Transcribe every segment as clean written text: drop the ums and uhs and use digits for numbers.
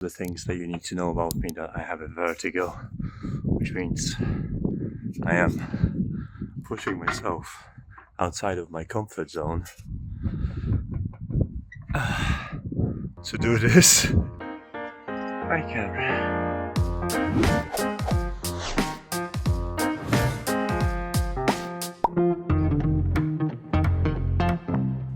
The things that you need to know about me, that I have a vertigo, which means I am pushing myself outside of my comfort zone to do this. Hi, camera.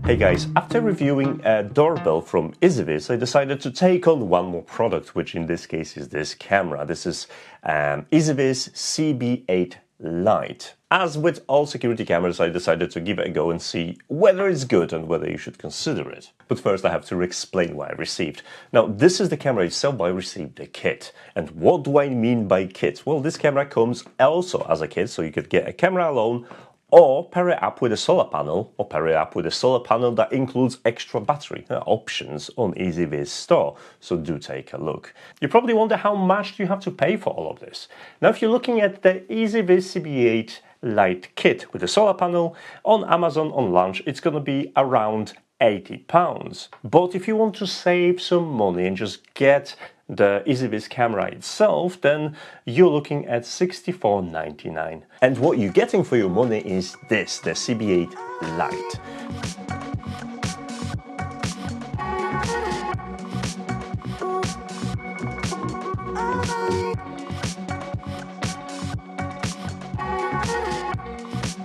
Hey guys, after reviewing a doorbell from EZVIZ, I decided to take on one more product, which in this case is this camera. This is EZVIZ CB8 Lite. As with all security cameras, I decided to give it a go and see whether it's good and whether you should consider it. But first I have to explain what I received. Now, this is the camera itself, but I received a kit. And what do I mean by kit? Well, this camera comes also as a kit, so you could get a camera alone, or pair it up with a solar panel, or pair it up with a solar panel that includes extra battery options on EZVIZ store, so do take a look. You probably wonder how much do you have to pay for all of this. Now, if you're looking at the EZVIZ CB8 Lite kit with a solar panel, on Amazon on launch it's going to be around £80. But if you want to save some money and just get the EZVIZ camera itself, then you're looking at $64.99. And what you're getting for your money is this, the CB8 Lite.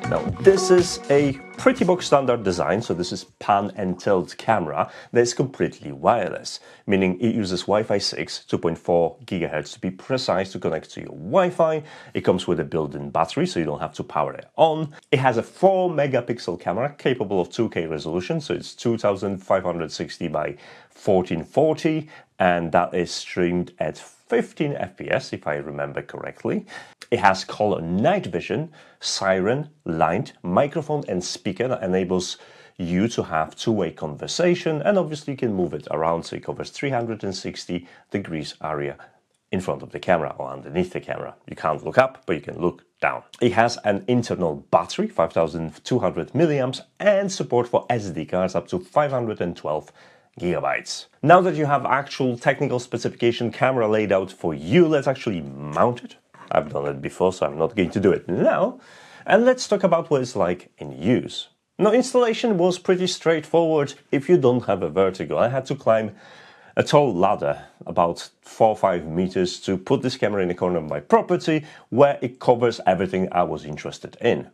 Now, this is a pretty box standard design, so this is pan and tilt camera that's completely wireless, meaning it uses Wi-Fi 6, 2.4 GHz to be precise, to connect to your Wi-Fi. It comes with a built-in battery, so you don't have to power it on. It has a 4 megapixel camera capable of 2K resolution, so it's 2560 by 1440, and that is streamed at 15 FPS, if I remember correctly. It has color night vision, siren, light, microphone and speaker that enables you to have two-way conversation, and obviously you can move it around, so it covers 360 degrees area in front of the camera or underneath the camera. You can't look up, but you can look down. It has an internal battery, 5200 milliamps, and support for SD cards up to 512 gigabytes. Now that you have actual technical specification camera laid out for you, let's actually mount it. I've done it before, so I'm not going to do it now. And let's talk about what it's like in use. Now, installation was pretty straightforward if you don't have a vertigo. I had to climb a tall ladder, about 4 or 5 meters, to put this camera in the corner of my property where it covers everything I was interested in.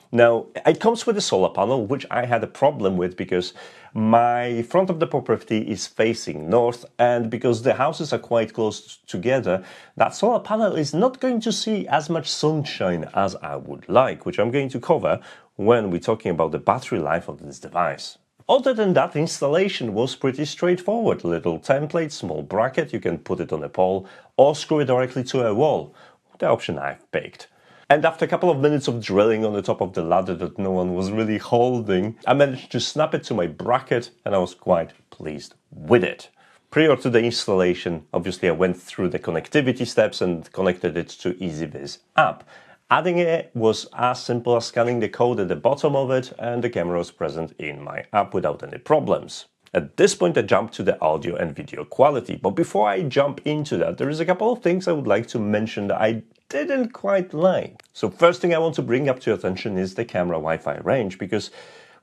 Now, it comes with a solar panel, which I had a problem with because my front of the property is facing north, and because the houses are quite close together, that solar panel is not going to see as much sunshine as I would like, which I'm going to cover when we're talking about the battery life of this device. Other than that, installation was pretty straightforward. Little template, small bracket, you can put it on a pole or screw it directly to a wall, the option I've picked. And after a couple of minutes of drilling on the top of the ladder that no one was really holding, I managed to snap it to my bracket, and I was quite pleased with it. Prior to the installation, obviously I went through the connectivity steps and connected it to EZVIZ app. Adding it was as simple as scanning the code at the bottom of it, and the camera was present in my app without any problems. At this point I jumped to the audio and video quality, but before I jump into that, there is a couple of things I would like to mention that I didn't quite like. So first thing I want to bring up to your attention is the camera Wi-Fi range, because,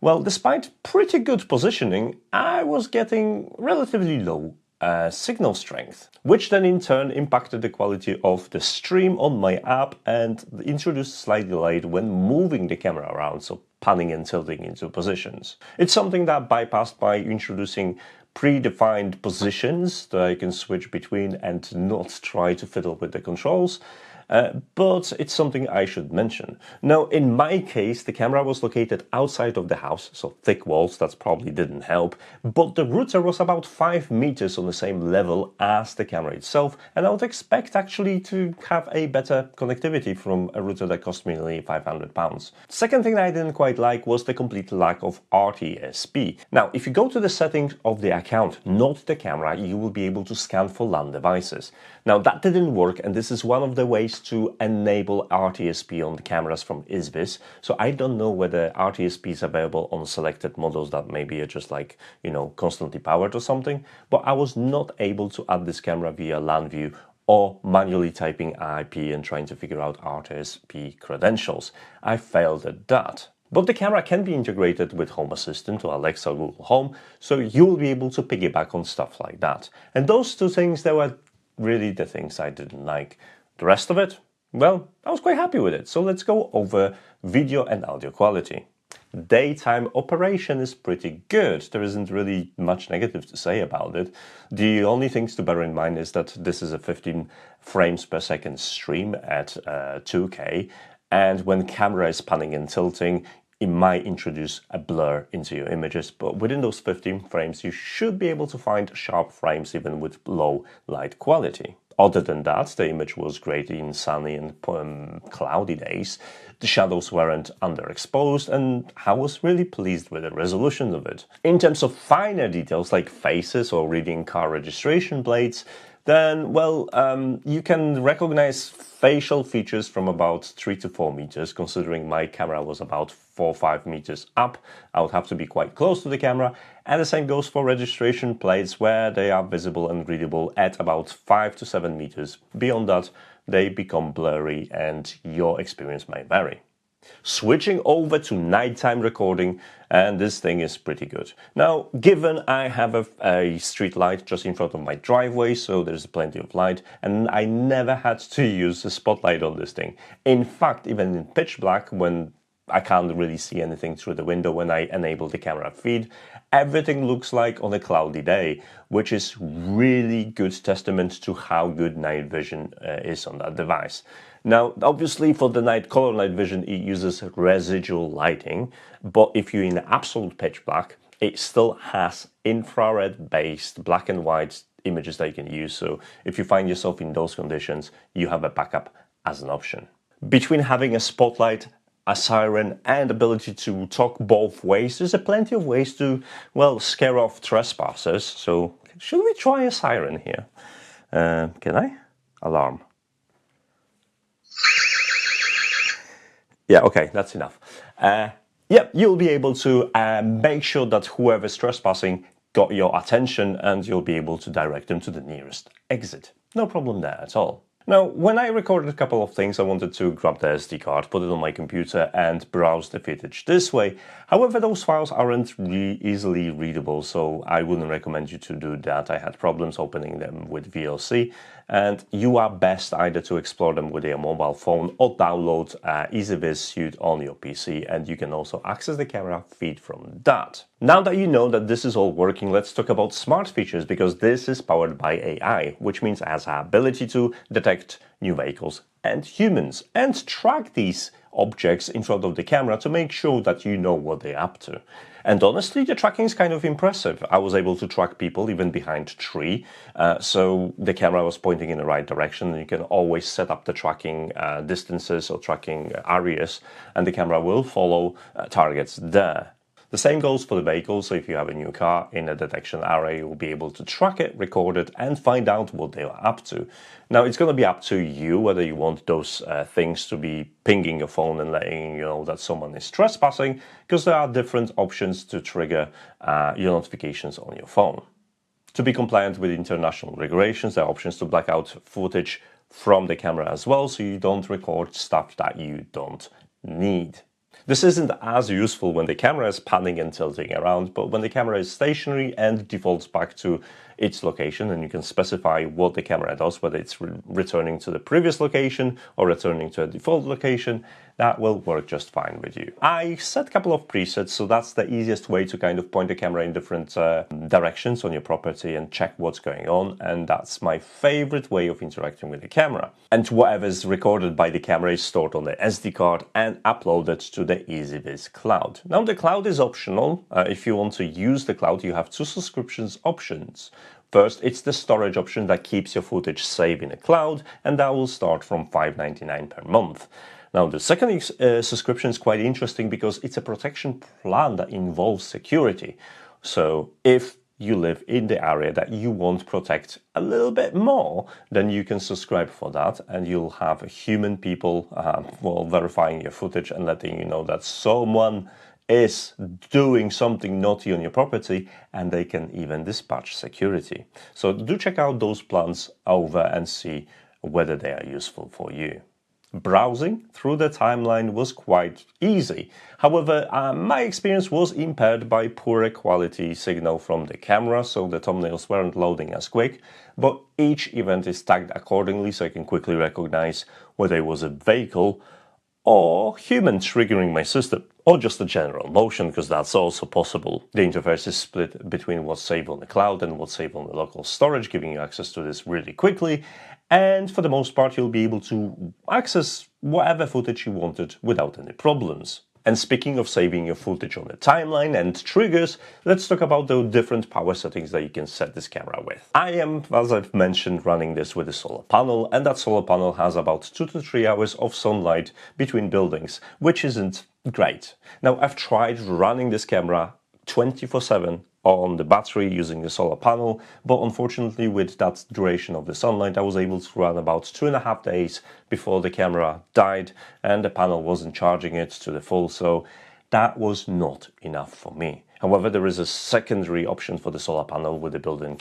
well, despite pretty good positioning, I was getting relatively low signal strength, which then in turn impacted the quality of the stream on my app and introduced slight delay when moving the camera around, so panning and tilting into positions. It's something that bypassed by introducing predefined positions that I can switch between and not try to fiddle with the controls. But it's something I should mention. Now, in my case, the camera was located outside of the house, so thick walls, that probably didn't help, but the router was about 5 meters on the same level as the camera itself, and I would expect actually to have a better connectivity from a router that cost me nearly £500. Second thing that I didn't quite like was the complete lack of RTSP. Now, if you go to the settings of the account, not the camera, you will be able to scan for LAN devices. Now, that didn't work, and this is one of the ways to enable RTSP on the cameras from EZVIZ. So I don't know whether RTSP is available on selected models that maybe are just like, you know, constantly powered or something. But I was not able to add this camera via LAN view or manually typing IP and trying to figure out RTSP credentials. I failed at that. But the camera can be integrated with Home Assistant or Alexa or Google Home, so you'll be able to piggyback on stuff like that. And those two things, they were really the things I didn't like. The rest of it, well, I was quite happy with it. So let's go over video and audio quality. Daytime operation is pretty good. There isn't really much negative to say about it. The only things to bear in mind is that this is a 15 frames per second stream at 2K, and when camera is panning and tilting, it might introduce a blur into your images, but within those 15 frames you should be able to find sharp frames even with low light quality. Other than that, the image was great in sunny and cloudy days. The shadows weren't underexposed, and I was really pleased with the resolution of it. In terms of finer details like faces or reading car registration plates, then, well, you can recognize facial features from about 3 to 4 meters. Considering my camera was about 4 or 5 meters up, I would have to be quite close to the camera. And the same goes for registration plates, where they are visible and readable at about 5 to 7 meters. Beyond that, they become blurry and your experience may vary. Switching over to nighttime recording, and this thing is pretty good. Now, given I have a street light just in front of my driveway, so there's plenty of light, and I never had to use a spotlight on this thing. In fact, even in pitch black, when I can't really see anything through the window when I enable the camera feed, everything looks like on a cloudy day, which is really good testament to how good night vision is on that device. Now, obviously for the color night vision, it uses residual lighting, but if you're in absolute pitch black, it still has infrared based black and white images that you can use. So if you find yourself in those conditions, you have a backup as an option. Between having a spotlight, a siren, and ability to talk both ways, there's plenty of ways to, well, scare off trespassers. So should we try a siren here? Can I? Alarm. Yeah, okay, that's enough. Yeah, you'll be able to make sure that whoever's trespassing got your attention, and you'll be able to direct them to the nearest exit. No problem there at all. Now, when I recorded a couple of things, I wanted to grab the SD card, put it on my computer, and browse the footage this way. However, those files aren't easily readable, so I wouldn't recommend you to do that. I had problems opening them with VLC, and you are best either to explore them with your mobile phone or download EZVIZ Suite on your PC, and you can also access the camera feed from that. Now that you know that this is all working, let's talk about smart features, because this is powered by AI, which means it has the ability to detect new vehicles and humans and track these objects in front of the camera to make sure that you know what they're up to. And honestly, the tracking is kind of impressive. I was able to track people even behind a tree, so the camera was pointing in the right direction, and you can always set up the tracking distances or tracking areas, and the camera will follow targets there. The same goes for the vehicle, so if you have a new car in a detection area, you'll be able to track it, record it, and find out what they are up to. Now, it's going to be up to you whether you want those things to be pinging your phone and letting you know that someone is trespassing, because there are different options to trigger your notifications on your phone. To be compliant with international regulations, there are options to black out footage from the camera as well, so you don't record stuff that you don't need. This isn't as useful when the camera is panning and tilting around, but when the camera is stationary and defaults back to its location, and you can specify what the camera does, whether it's returning to the previous location or returning to a default location, that will work just fine with you. I set a couple of presets, so that's the easiest way to kind of point the camera in different directions on your property and check what's going on, and that's my favorite way of interacting with the camera. And whatever's recorded by the camera is stored on the SD card and uploaded to the EZVIZ cloud. Now, the cloud is optional. If you want to use the cloud, you have two subscriptions options. First, it's the storage option that keeps your footage safe in the cloud, and that will start from $5.99 per month. Now, the second subscription is quite interesting because it's a protection plan that involves security. So if you live in the area that you want to protect a little bit more, then you can subscribe for that, and you'll have human people verifying your footage and letting you know that someone is doing something naughty on your property, and they can even dispatch security. So do check out those plans over and see whether they are useful for you. Browsing through the timeline was quite easy. However, my experience was impaired by poorer quality signal from the camera, so the thumbnails weren't loading as quick, but each event is tagged accordingly so I can quickly recognize whether it was a vehicle or human triggering my system, or just a general motion, because that's also possible. The interface is split between what's saved on the cloud and what's saved on the local storage, giving you access to this really quickly. And for the most part, you'll be able to access whatever footage you wanted without any problems. And speaking of saving your footage on the timeline and triggers, let's talk about the different power settings that you can set this camera with. I am, as I've mentioned, running this with a solar panel, and that solar panel has about 2 to 3 hours of sunlight between buildings, which isn't great. Now, I've tried running this camera 24/7 on the battery using the solar panel, but unfortunately with that duration of the sunlight I was able to run about 2.5 days before the camera died and the panel wasn't charging it to the full, so that was not enough for me. However, there is a secondary option for the solar panel with the built-in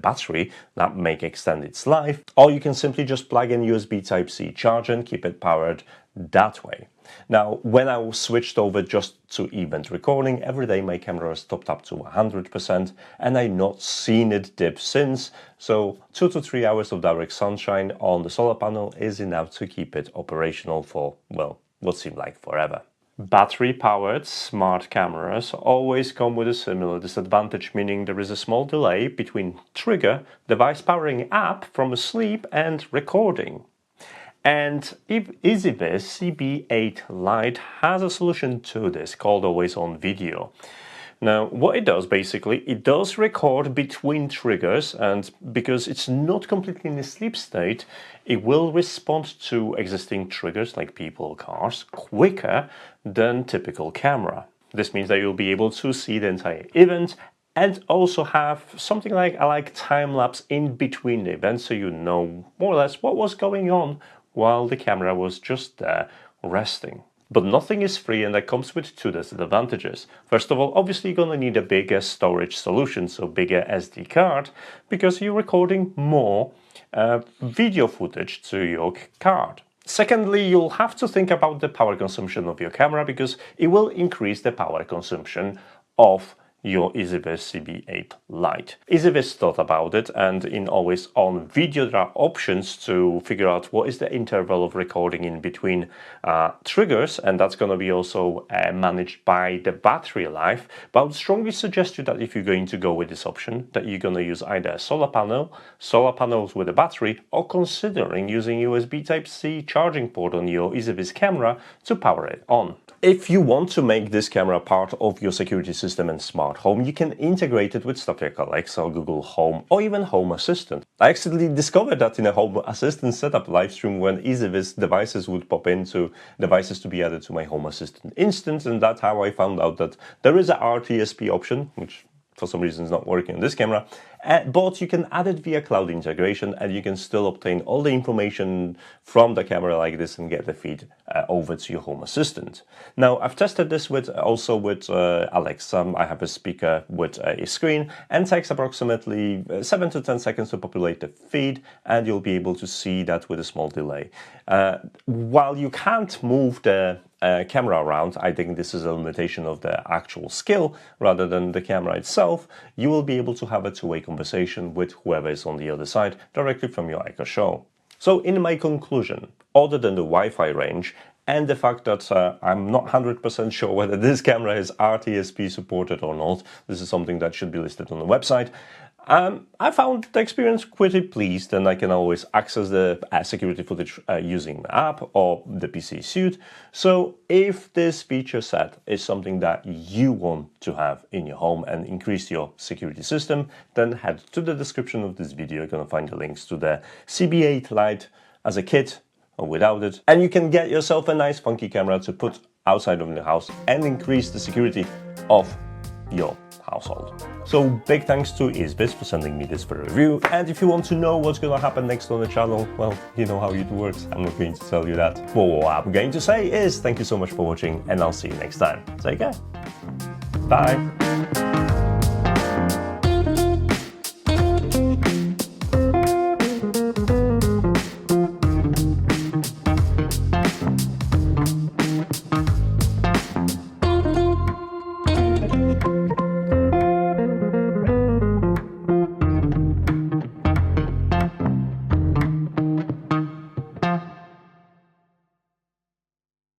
battery that may extend its life, or you can simply just plug in USB Type-C charger and keep it powered that way. Now, when I switched over just to event recording, every day my camera has topped up to 100% and I've not seen it dip since, so 2 to 3 hours of direct sunshine on the solar panel is enough to keep it operational for, well, what seemed like forever. Battery-powered smart cameras always come with a similar disadvantage, meaning there is a small delay between trigger, device powering up from sleep, and recording. And EZVIZ CB8 Lite has a solution to this called Always On Video. Now, what it does basically, it does record between triggers, and because it's not completely in a sleep state, it will respond to existing triggers like people or cars quicker than typical camera. This means that you'll be able to see the entire event and also have something like time-lapse in between the events, so you know more or less what was going on while the camera was just there resting. But nothing is free, and that comes with 2 disadvantages. First of all, obviously you're gonna need a bigger storage solution, so bigger SD card, because you're recording more video footage to your card. Secondly, you'll have to think about the power consumption of your camera, because it will increase the power consumption of your EZVIZ CB8 Lite. EZVIZ thought about it, and in Always On Video there are options to figure out what is the interval of recording in between triggers, and that's going to be also managed by the battery life. But I would strongly suggest you that if you're going to go with this option, that you're going to use either a solar panels with a battery, or considering using USB Type-C charging port on your EZVIZ camera to power it on. If you want to make this camera part of your security system and smart home, you can integrate it with stuff like Alexa, Google Home, or even Home Assistant. I actually discovered that in a Home Assistant setup livestream when EZVIZ devices would pop into devices to be added to my Home Assistant instance, and that's how I found out that there is a RTSP option, which for some reason is not working on this camera, but you can add it via cloud integration and you can still obtain all the information from the camera like this and get the feed over to your Home Assistant. Now, I've tested this also with Alexa. I have a speaker with a screen, and takes approximately 7 to 10 seconds to populate the feed, and you'll be able to see that with a small delay. While you can't move the camera around, I think this is a limitation of the actual skill rather than the camera itself. You will be able to have a two-way conversation with whoever is on the other side directly from your Echo Show. So in my conclusion, other than the Wi-Fi range and the fact that I'm not 100% sure whether this camera is RTSP supported or not, this is something that should be listed on the website, I found the experience pretty pleased, and I can always access the security footage using the app or the PC suite. So if this feature set is something that you want to have in your home and increase your security system, then head to the description of this video. You're going to find the links to the CB8 Lite as a kit or without it, and you can get yourself a nice funky camera to put outside of your house and increase the security of your house. household. So big thanks to EZVIZ for sending me this for review, and if you want to know what's gonna happen next on the channel, well, you know how it works, I'm not going to tell you that. But what I'm going to say is thank you so much for watching, and I'll see you next time. Take care. Bye.